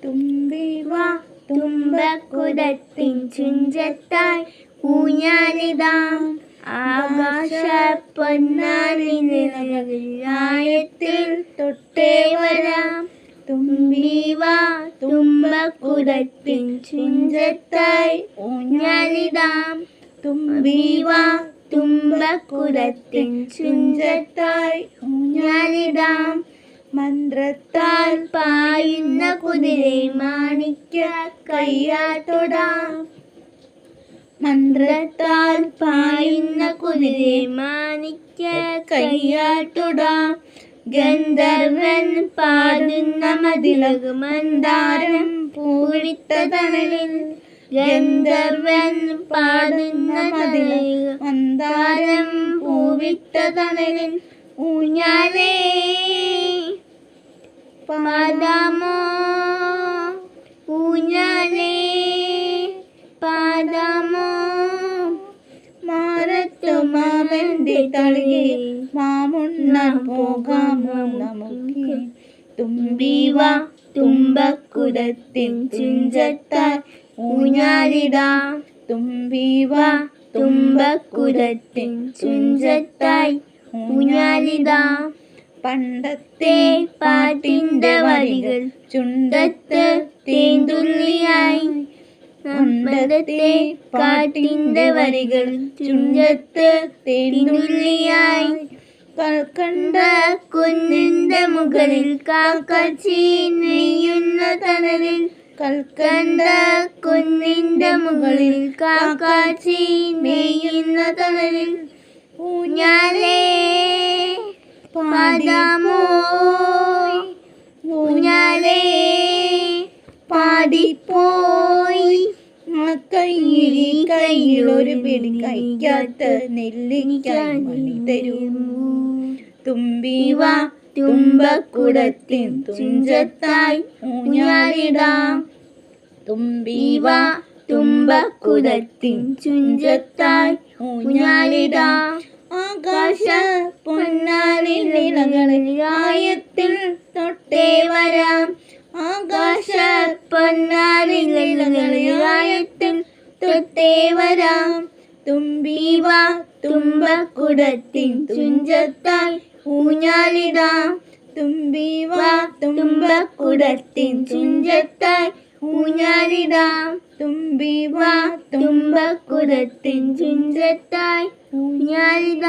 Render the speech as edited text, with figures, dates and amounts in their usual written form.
തുമ്പി വാ തുമ്പക്കുടത്തിൻ ചുഞ്ചത്തായി ഊഞ്ഞാലിടാം. ആകാശ പൊന്നാലിനിഴലായത്തിൽ തൊട്ടേ വരാം. തുമ്പി വാ തുമ്പക്കുടത്തിൻ ചുഞ്ചത്തായി ഊഞ്ഞാലിടാം. തുമ്പി വാ തുമ്പക്കുടത്തിൻ ചുഞ്ചത്തായി ഊഞ്ഞാലിടാം. മന്ത്രത്താൽ പായുന്ന കുതിരയെ മാണിക്യ കയ്യാൽ തൊടാം. മന്ത്രത്താൽ പായുന്ന കുതിരയെ മാണിക്യ കയ്യാൽ തൊടാം. ഗന്ധർവൻ പാടുന്ന മതിലക് മന്ദാരം പൂവിട്ട തണലിൽ. ഗന്ധർവൻ പാടുന്ന മതിലക് മന്ദാരം പൂവിട്ട തണലിൽ. ഊഞ്ഞാലേ പാടാമോ ഊഞ്ഞാലേ പാടാമോ. മാറത്തു മാമന്റെ തളികെ മാമുണ്ണാൻ പോകാമോ നമുക്ക്. തുമ്പി വാ തുമ്പക്കുടത്തിൻ ചുഞ്ചത്തായി ഊഞ്ഞാലിടാം. തുമ്പി വാ തുമ്പക്കുടത്തിൻ ചുഞ്ചത്തായി ഊഞ്ഞാലിടാം. പണ്ടത്തെ പാട്ടിന്റെ വരികൾ ചുണ്ടത്ത് തേൻതുള്ളിയായി. പണ്ടത്തെ പാട്ടിന്റെ വരികൾ ചുണ്ടത്ത് തേൻതുള്ളിയായി. കൽക്കണ്ട കുന്നിന്റെ മുകളിൽ കാക്കച്ചി നെയ്യുന്ന തണലിൽ. കൽക്കണ്ട കുന്നിന്റെ മുകളിൽ കാക്കച്ചി നെയ്യുന്ന തണലിൽ. ഊഞ്ഞാലേ പാടാമോ ഊഞ്ഞാലേ പാടിപ്പോയി. കയ്യിൽ ഒരു പിടി കഴിക്കാത്ത നെല്ലിക്കായി മണി തരുമോ. തുമ്പി വാ തുമ്പക്കുടത്തിൻ തുഞ്ചത്തായി ഊഞ്ഞാലിടാം. തുമ്പി വാ തുമ്പക്കുടത്തിൻ ചുഞ്ചത്തായി ഊഞ്ഞാലിടാം. ആകാശ പൊന്നാലിനിഴലായത്തിൽ തൊട്ടേ വരാം. ആകാശ പൊന്നാലിനിഴലായത്തിൽ തൊട്ടേ വരാം. തുമ്പി വാ തുമ്പക്കുടത്തിൻ തുഞ്ചത്തായി ഊഞ്ഞാലിടാം. തുമ്പി വാ തുമ്പക്കുടത്തിൻ തുഞ്ചത്തായി ഊഞ്ഞാലിടാം. തുമ്പി വാ തുമ്പക്കുടത്തിൻ തുഞ്ചത്തായി ഊഞ്ഞാലിടാം.